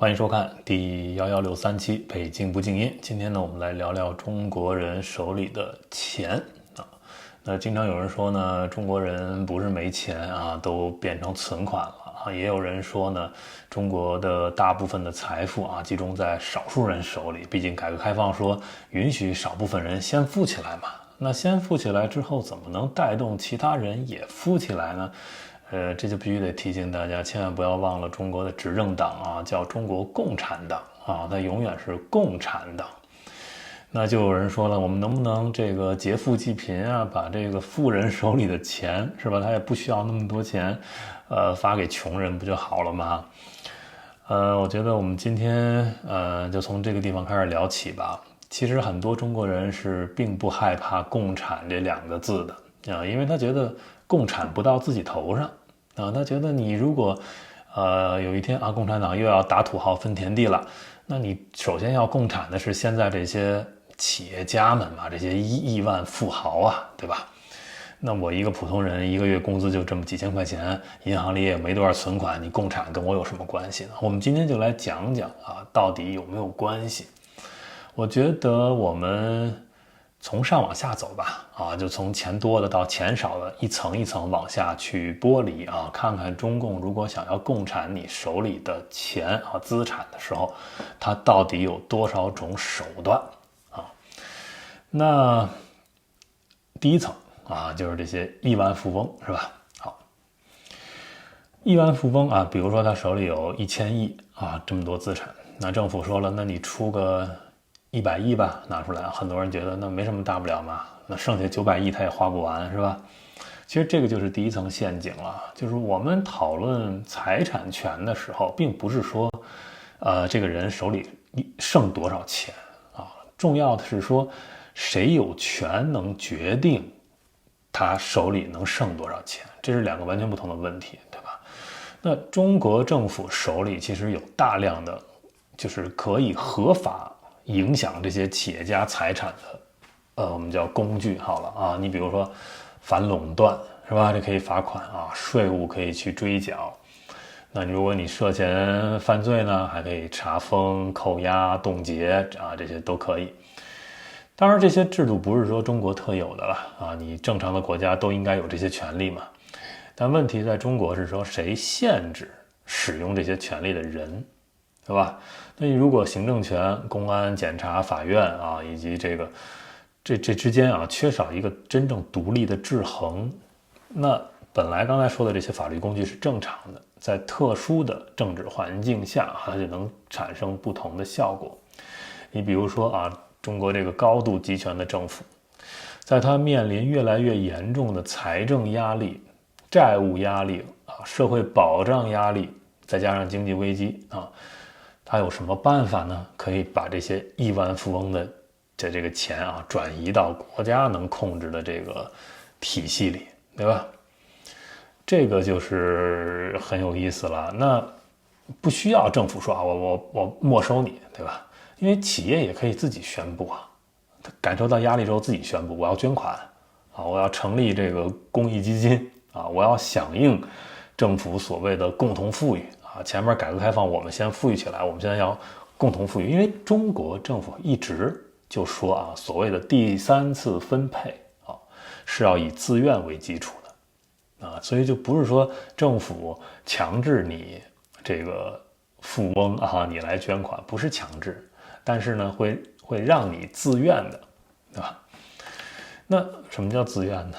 欢迎收看第1163期北京不静音。今天呢，我们来聊聊中国人手里的钱啊。那经常有人说呢，中国人不是没钱啊，都变成存款了啊。也有人说呢，中国的大部分的财富啊，集中在少数人手里。毕竟改革开放说允许少部分人先富起来嘛。那先富起来之后，怎么能带动其他人也富起来呢？这就必须得提醒大家，千万不要忘了中国的执政党啊，叫中国共产党啊，它永远是共产党。那就有人说了，我们能不能这个劫富济贫啊，把这个富人手里的钱是吧，他也不需要那么多钱，发给穷人不就好了吗？我觉得我们今天就从这个地方开始聊起吧。其实很多中国人是并不害怕共产这两个字的啊，因为他觉得共产不到自己头上啊，他觉得你如果有一天啊，共产党又要打土豪分田地了，那你首先要共产的是现在这些企业家们嘛，这些亿万富豪啊，对吧？那我一个普通人，一个月工资就这么几千块钱，银行里也没多少存款，你共产跟我有什么关系呢？我们今天就来讲讲啊，到底有没有关系？我觉得我们从上往下走吧，啊，就从钱多的到钱少的，一层一层往下去剥离啊，看看中共如果想要共产你手里的钱啊资产的时候，它到底有多少种手段啊？那第一层啊，就是这些亿万富翁，是吧？好，亿万富翁啊，比如说他手里有1000亿啊，这么多资产，那政府说了，那你出个100亿吧，拿出来，很多人觉得那没什么大不了嘛，那剩下900亿他也花不完，是吧？其实这个就是第一层陷阱了，就是我们讨论财产权的时候，并不是说，这个人手里剩多少钱啊，重要的是说，谁有权能决定他手里能剩多少钱，这是两个完全不同的问题，对吧？那中国政府手里其实有大量的，就是可以合法影响这些企业家财产的，我们叫工具好了啊。你比如说反垄断是吧？这可以罚款啊，税务可以去追缴。那如果你涉嫌犯罪呢，还可以查封、扣押、冻结啊，这些都可以。当然，这些制度不是说中国特有的了啊，你正常的国家都应该有这些权利嘛。但问题在中国是说，谁限制使用这些权利的人，对吧？那你如果行政权、公安、检察、法院啊，以及这之间啊，缺少一个真正独立的制衡，那本来刚才说的这些法律工具是正常的，在特殊的政治环境下，它就能产生不同的效果。你比如说啊，中国这个高度集权的政府，在它面临越来越严重的财政压力、债务压力啊、社会保障压力，再加上经济危机啊，他有什么办法呢？可以把这些亿万富翁的这个钱啊，转移到国家能控制的这个体系里，对吧？这个就是很有意思了。那不需要政府说啊，我没收你，对吧？因为企业也可以自己宣布啊，感受到压力之后自己宣布我要捐款啊，我要成立这个公益基金啊，我要响应政府所谓的共同富裕啊。前面改革开放我们先富裕起来，我们现在要共同富裕，因为中国政府一直就说啊，所谓的第三次分配啊是要以自愿为基础的啊，所以就不是说政府强制你这个富翁啊你来捐款，不是强制。但是呢，会让你自愿的，对吧？那什么叫自愿呢？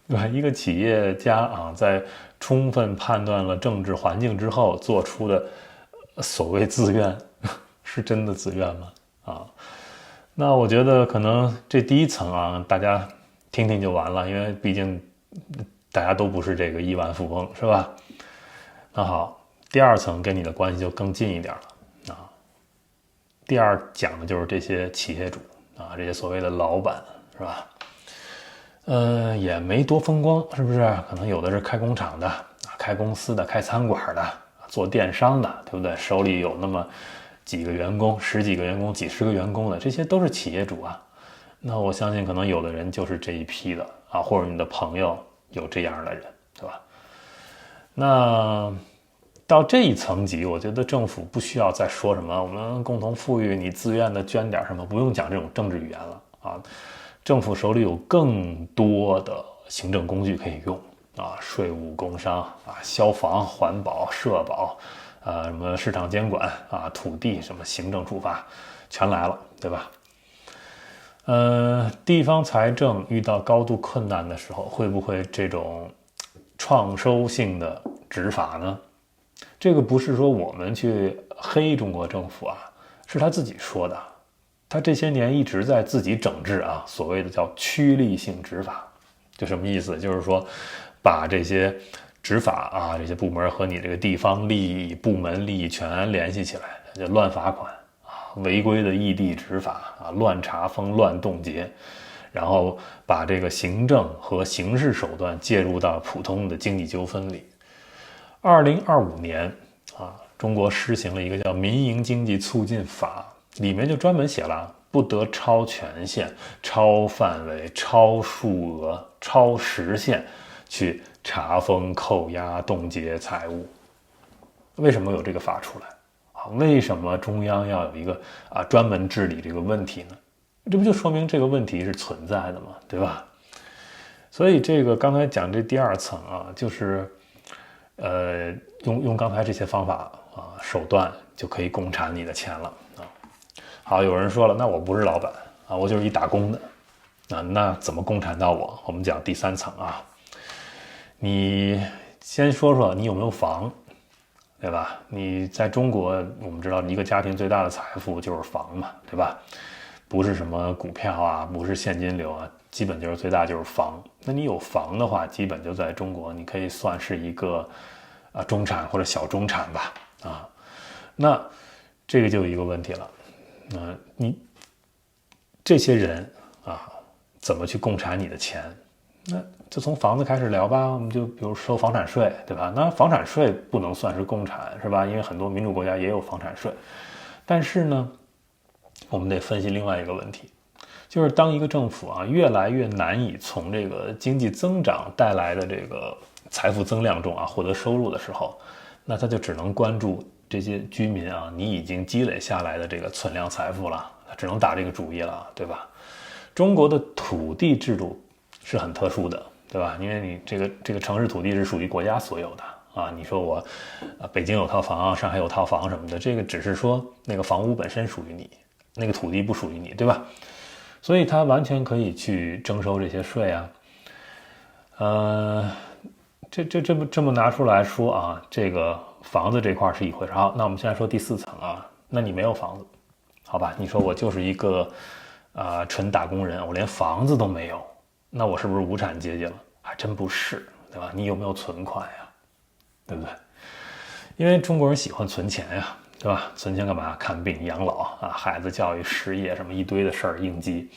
对吧？一个企业家啊，在充分判断了政治环境之后做出的所谓自愿，是真的自愿吗？啊，那我觉得可能这第一层啊，大家听听就完了，因为毕竟大家都不是这个亿万富翁，是吧？那好，第二层跟你的关系就更近一点了。第二讲的就是这些企业主啊，这些所谓的老板，是吧？也没多风光，是不是？可能有的是开工厂的，开公司的，开餐馆的，做电商的，对不对？手里有那么几个员工、10几个员工、几十个员工的，这些都是企业主啊。那我相信可能有的人就是这一批的啊，或者你的朋友有这样的人，对吧？那到这一层级，我觉得政府不需要再说什么我们共同富裕，你自愿的捐点什么，不用讲这种政治语言了啊。政府手里有更多的行政工具可以用啊，税务、工商啊，消防、环保、社保，什么市场监管啊，土地什么行政处罚，全来了，对吧？地方财政遇到高度困难的时候，会不会这种创收性的执法呢？这个不是说我们去黑中国政府啊，是他自己说的。他这些年一直在自己整治啊，所谓的叫趋利性执法，就什么意思？就是说把这些执法啊，这些部门和你这个地方利益部门利益全联系起来，就乱罚款啊，违规的异地执法啊，乱查封、乱冻结，然后把这个行政和刑事手段介入到普通的经济纠纷里。2025年啊，中国施行了一个叫《民营经济促进法》，里面就专门写了不得超权限、超范围、超数额、超时限去查封、扣押、冻结财物。为什么有这个法出来啊？为什么中央要有一个专门治理这个问题呢？这不就说明这个问题是存在的吗？对吧？所以这个刚才讲这第二层啊，就是用刚才这些方法啊手段就可以共产你的钱了啊。好，有人说了，那我不是老板啊，我就是一打工的那怎么共产到我？我们讲第三层啊，你先说说你有没有房，对吧？你在中国，我们知道一个家庭最大的财富就是房嘛，对吧？不是什么股票啊，不是现金流啊，基本就是最大就是房。那你有房的话，基本就在中国，你可以算是一个中产或者小中产吧啊。那这个就有一个问题了，你这些人啊，怎么去共产你的钱？那就从房子开始聊吧。我们就比如收房产税，对吧？那房产税不能算是共产，是吧？因为很多民主国家也有房产税，但是呢，我们得分析另外一个问题，就是当一个政府啊越来越难以从这个经济增长带来的这个财富增量中获得收入的时候，那他就只能关注这些居民啊，你已经积累下来的这个存量财富了，只能打这个主意了，对吧？中国的土地制度是很特殊的，对吧？因为你这个城市土地是属于国家所有的啊。你说我北京有套房，上海有套房什么的，这个只是说那个房屋本身属于你，那个土地不属于你，对吧？所以他完全可以去征收这些税啊。这么拿出来说啊，这个房子这块是一回事。好，那我们现在说第四层啊，那你没有房子，好吧？你说我就是一个纯打工人，我连房子都没有，那我是不是无产阶级了？还真不是，对吧？你有没有存款呀？对不对？因为中国人喜欢存钱呀，对吧？存钱干嘛？看病、养老啊，孩子教育、失业什么一堆的事儿应急。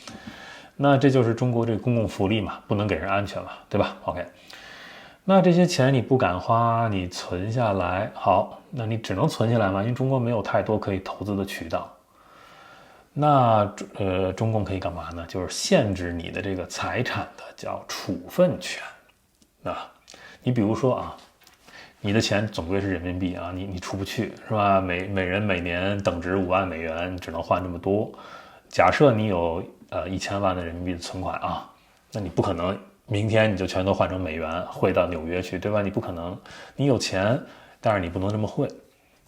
那这就是中国这个公共福利嘛，不能给人安全嘛，对吧 ？OK。那这些钱你不敢花，你存下来，好，那你只能存下来嘛，因为中国没有太多可以投资的渠道。那中共可以干嘛呢？就是限制你的这个财产的叫处分权啊。你比如说啊，你的钱总归是人民币啊，你出不去是吧？每人每年等值5万美元，只能换这么多。假设你有1000万的人民币的存款啊，那你不可能明天你就全都换成美元汇到纽约去，对吧？你不可能，你有钱，但是你不能这么汇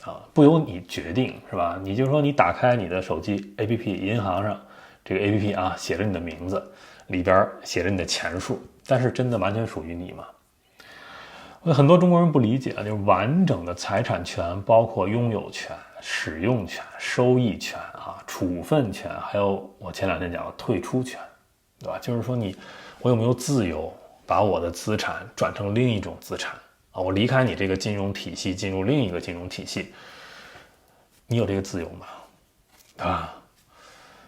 啊，不由你决定是吧？你就说你打开你的手机 APP， 银行上这个 APP 啊，写着你的名字，里边写着你的钱数，但是真的完全属于你吗？很多中国人不理解，就是完整的财产权包括拥有权、使用权、收益权处分权，还有我前2天讲的退出权，对吧？就是说我有没有自由把我的资产转成另一种资产啊？我离开你这个金融体系，进入另一个金融体系，你有这个自由吗？对吧？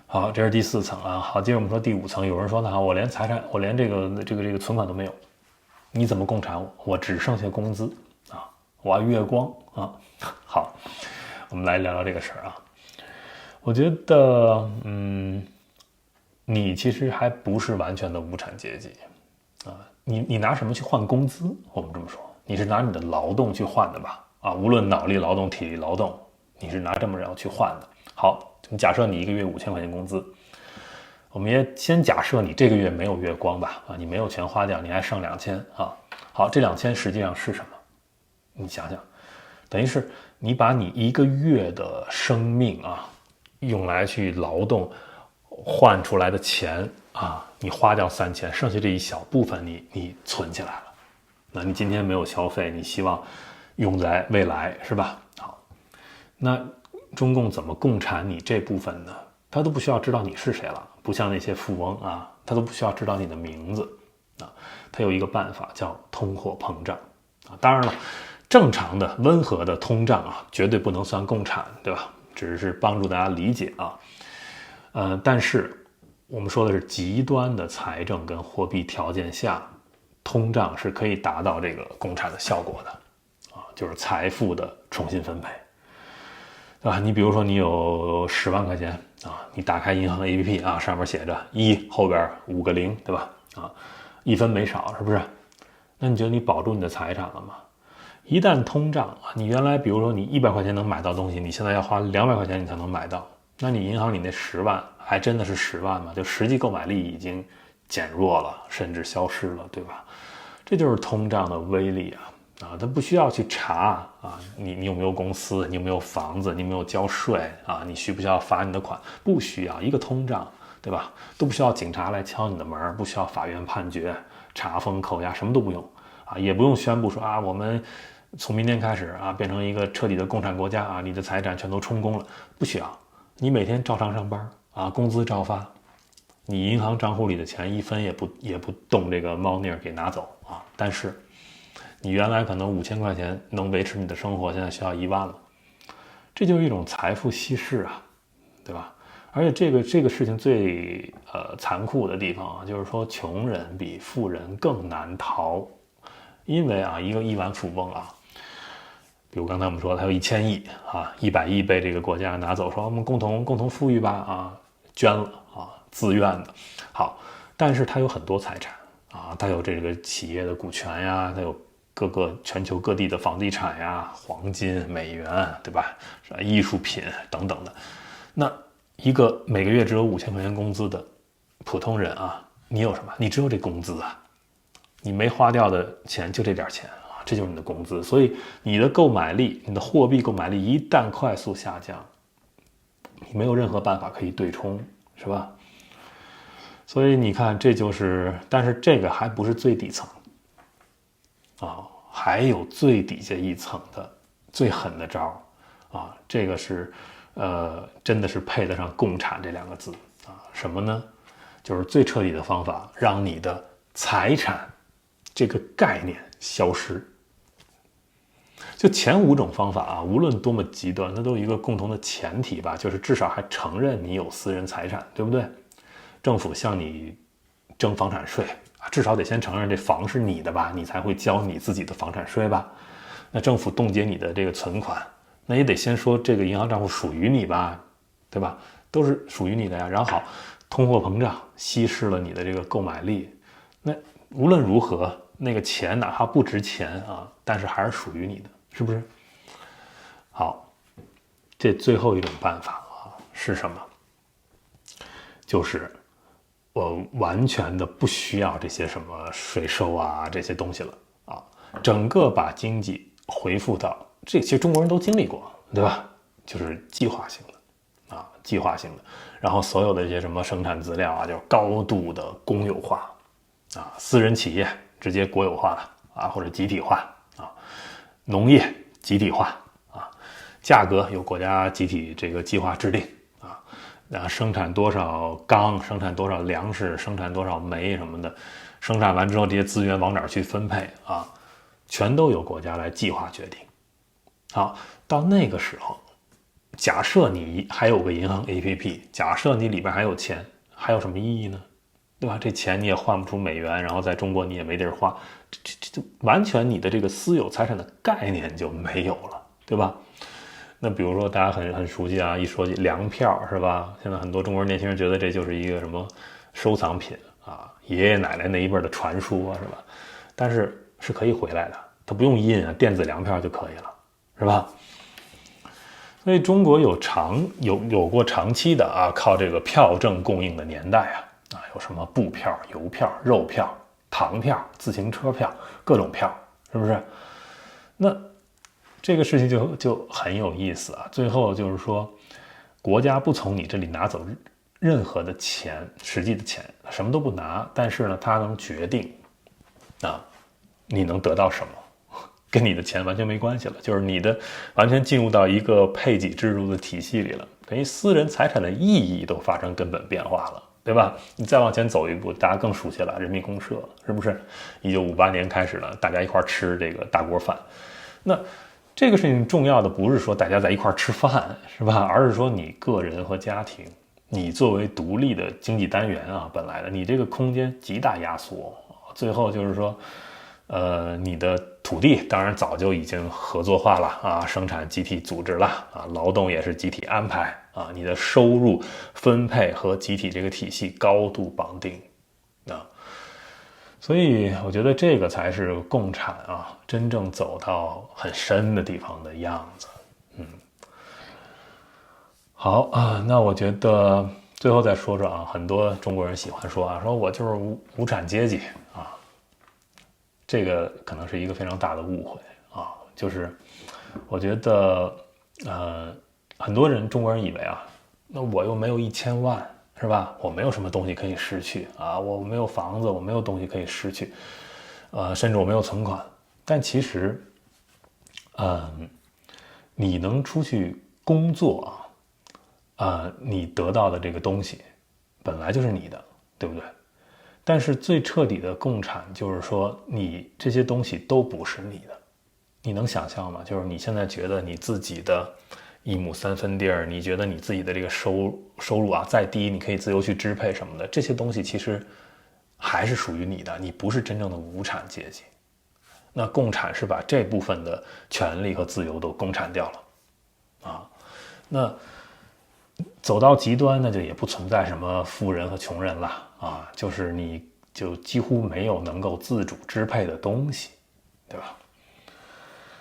好，这是第4层啊。好，接着我们说第5层。有人说呢，我连财产，我连这个存款都没有，你怎么共产我？我只剩下工资啊，我要月光啊。好，我们来聊聊这个事儿啊。我觉得，你其实还不是完全的无产阶级啊。你拿什么去换工资？我们这么说，你是拿你的劳动去换的吧？啊，无论脑力劳动、体力劳动，你是拿这么着去换的。好，假设你一个月5000块钱工资，我们也先假设你这个月没有月光吧，啊，你没有全花掉，你还剩2000啊。好，这2000实际上是什么？你想想，等于是你把你一个月的生命啊，用来去劳动换出来的钱啊，你花掉3000，剩下这一小部分你存起来了。那你今天没有消费，你希望用在未来，是吧？好，那中共怎么共产你这部分呢？他都不需要知道你是谁了，不像那些富翁啊，他都不需要知道你的名字啊。他有一个办法叫通货膨胀啊。当然了，正常的温和的通胀啊，绝对不能算共产，对吧？只是帮助大家理解啊。但是我们说的是极端的财政跟货币条件下，通胀是可以达到这个共产的效果的啊，就是财富的重新分配。对吧？你比如说你有10万块钱啊，你打开银行 APP 啊，上面写着1后边5个0，对吧？啊，1分没少，是不是？那你觉得你保住你的财产了吗？一旦通胀啊，你原来比如说你100块钱能买到东西，你现在要花200块钱你才能买到，那你银行里那10万还真的是10万吗？就实际购买力已经减弱了，甚至消失了，对吧？这就是通胀的威力啊！啊，他不需要去查啊，你有没有公司，你有没有房子，你有没有交税啊，你需不需要罚你的款？不需要，一个通胀，对吧？都不需要警察来敲你的门，不需要法院判决、查封、扣押，什么都不用啊，也不用宣布说啊，我们从明天开始啊，变成一个彻底的共产国家啊，你的财产全都充公了，不需要，你每天照常上班啊，工资照发，你银行账户里的钱1分也不动这个猫腻给拿走啊，但是你原来可能5000块钱能维持你的生活，现在需要1万了，这就是一种财富稀释啊，对吧？而且这个事情最残酷的地方啊，就是说穷人比富人更难逃，因为啊，一个亿万富翁啊，比如刚才我们说他有1000亿啊，100亿被这个国家拿走，说我们共同富裕吧啊，捐了啊，自愿的，好，但是他有很多财产啊，他有这个企业的股权呀，他有各个全球各地的房地产呀、黄金、美元，对吧？艺术品等等的。那一个每个月只有5000块钱工资的普通人啊，你有什么？你只有这工资啊，你没花掉的钱就这点钱啊，这就是你的工资。所以你的购买力，你的货币购买力一旦快速下降，你没有任何办法可以对冲，是吧？所以你看，这就是，但是这个还不是最底层。啊，还有最底下一层的最狠的招啊，这个是真的是配得上共产这2个字啊。什么呢？就是最彻底的方法，让你的财产这个概念消失。就前5种方法啊，无论多么极端，它都有一个共同的前提吧，就是至少还承认你有私人财产，对不对？政府向你征房产税，至少得先承认这房是你的吧，你才会交你自己的房产税吧。那政府冻结你的这个存款，那也得先说这个银行账户属于你吧，对吧？都是属于你的呀。然后好，通货膨胀稀释了你的这个购买力，那无论如何，那个钱哪怕不值钱啊，但是还是属于你的，是不是？好，这最后一种办法啊是什么？就是我完全的不需要这些什么税收啊这些东西了啊，整个把经济恢复到这，其实中国人都经历过，对吧？就是计划性的啊，计划性的，然后所有的这些什么生产资料啊，就是高度的公有化啊，私人企业直接国有化啊，或者集体化啊，农业集体化啊，价格由国家集体这个计划制定。生产多少钢，生产多少粮食，生产多少煤什么的，生产完之后这些资源往哪儿去分配啊，全都由国家来计划决定。好，到那个时候，假设你还有个银行 APP， 假设你里边还有钱，还有什么意义呢？对吧？这钱你也换不出美元，然后在中国你也没地儿花，这完全你的这个私有财产的概念就没有了，对吧？那比如说大家很熟悉啊，一说起粮票是吧？现在很多中国年轻人觉得这就是一个什么收藏品啊，爷爷奶奶那一辈的传说是吧？但是是可以回来的，它不用印啊，电子粮票就可以了，是是吧？所以中国有过长期的靠这个票证供应的年代有什么布票、邮票、肉票、糖票、自行车票，各种票，是不是？那这个事情就很有意思最后就是说，国家不从你这里拿走任何的钱，实际的钱什么都不拿，但是呢，它能决定你能得到什么。跟你的钱完全没关系了，就是你的完全进入到一个配给制度的体系里了，等于私人财产的意义都发生根本变化了，对吧？你再往前走一步，大家更熟悉了，人民公社是不是？1958年开始了，大家一块吃这个大锅饭。那这个事情重要的不是说大家在一块吃饭，是吧？而是说你个人和家庭，你作为独立的经济单元本来的你这个空间极大压缩，最后就是说。你的土地当然早就已经合作化了生产集体组织了劳动也是集体安排你的收入分配和集体这个体系高度绑定所以我觉得这个才是共产真正走到很深的地方的样子。好那我觉得最后再说说很多中国人喜欢说说我就是无产阶级这个可能是一个非常大的误会就是我觉得很多人中国人以为那我又没有1000万是吧？我没有什么东西可以失去我没有房子，我没有东西可以失去甚至我没有存款。但其实你能出去工作你得到的这个东西本来就是你的，对不对？但是最彻底的共产就是说你这些东西都不是你的。你能想象吗？就是你现在觉得你自己的1亩3分地儿，你觉得你自己的这个收入再低你可以自由去支配什么的，这些东西其实还是属于你的，你不是真正的无产阶级。那共产是把这部分的权利和自由都共产掉了那走到极端那就也不存在什么富人和穷人了就是你就几乎没有能够自主支配的东西，对吧？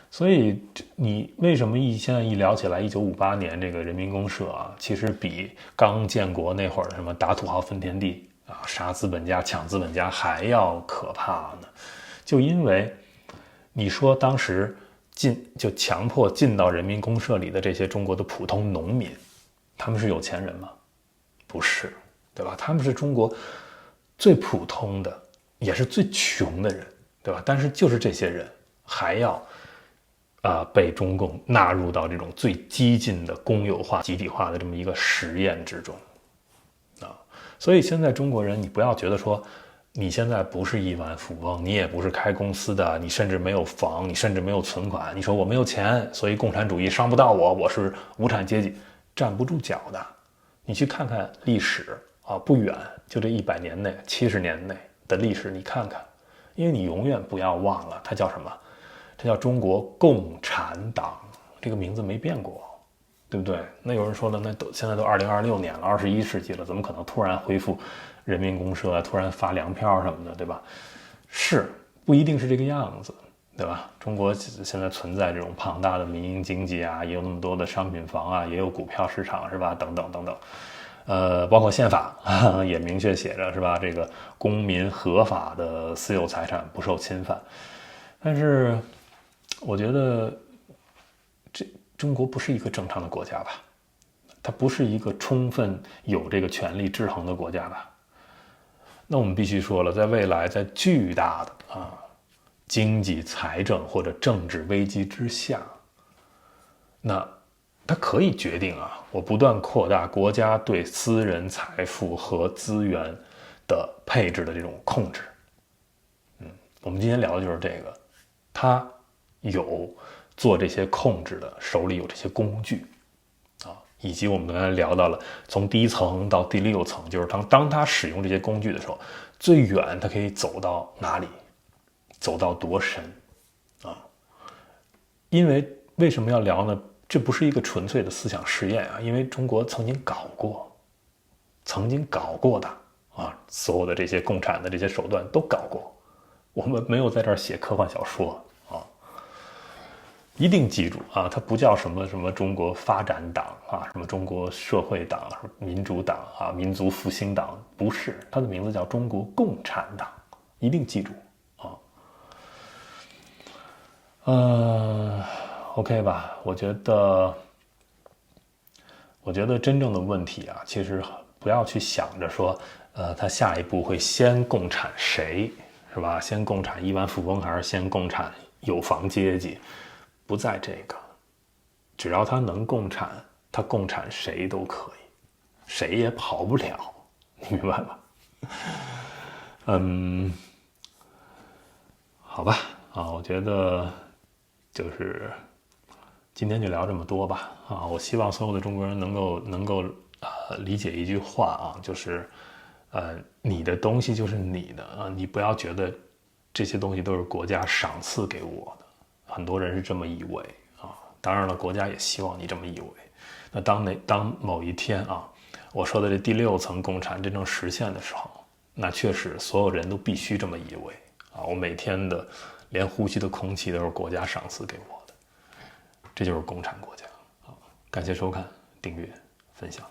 所以你为什么现在一聊起来1958年这个人民公社其实比刚建国那会儿什么打土豪分田地杀资本家抢资本家还要可怕呢？就因为你说当时就强迫进到人民公社里的这些中国的普通农民，他们是有钱人吗？不是，对吧？他们是中国最普通的也是最穷的人，对吧？但是就是这些人还要被中共纳入到这种最激进的公有化集体化的这么一个实验之中所以现在中国人你不要觉得说你现在不是亿万富翁，你也不是开公司的，你甚至没有房，你甚至没有存款，你说我没有钱，所以共产主义伤不到我是无产阶级，站不住脚的。你去看看历史不远，就这100年内70年内的历史你看看，因为你永远不要忘了它叫什么，它叫中国共产党，这个名字没变过，对不对？那有人说了，现在都2026年了，21世纪了，怎么可能突然恢复人民公社突然发粮票什么的，对吧？是不一定是这个样子，对吧？中国现在存在这种庞大的民营经济也有那么多的商品房也有股票市场是吧？等等等等，包括宪法也明确写着是吧？这个公民合法的私有财产不受侵犯。但是我觉得中国不是一个正常的国家吧？它不是一个充分有这个权力制衡的国家吧？那我们必须说了，在未来在巨大的经济财政或者政治危机之下，那它可以决定我不断扩大国家对私人财富和资源的配置的这种控制。我们今天聊的就是这个，它有做这些控制的，手里有这些工具以及我们刚才聊到了从第1层到第6层，就是当他使用这些工具的时候，最远他可以走到哪里，走到多深因为为什么要聊呢？这不是一个纯粹的思想实验因为中国曾经搞过的所有的这些共产的这些手段都搞过，我们没有在这儿写科幻小说一定记住啊，它不叫什么什么中国发展党啊，什么中国社会党、民主党啊、民族复兴党，不是，它的名字叫中国共产党，一定记住啊。OK 吧？我觉得真正的问题啊，其实不要去想着说，他下一步会先共产谁，是吧？先共产亿万富翁，还是先共产有房阶级？不在这个，只要他能共产，他共产谁都可以，谁也跑不了，你明白吗？好吧，我觉得就是今天就聊这么多吧。我希望所有的中国人能够理解一句话啊，就是你的东西就是你的啊，你不要觉得这些东西都是国家赏赐给我的。很多人是这么以为啊，当然了，国家也希望你这么以为。那当某一天啊，我说的这第6层共产真正实现的时候，那确实所有人都必须这么以为啊。我每天的连呼吸的空气都是国家赏赐给我的，这就是共产国家啊。感谢收看、订阅、分享。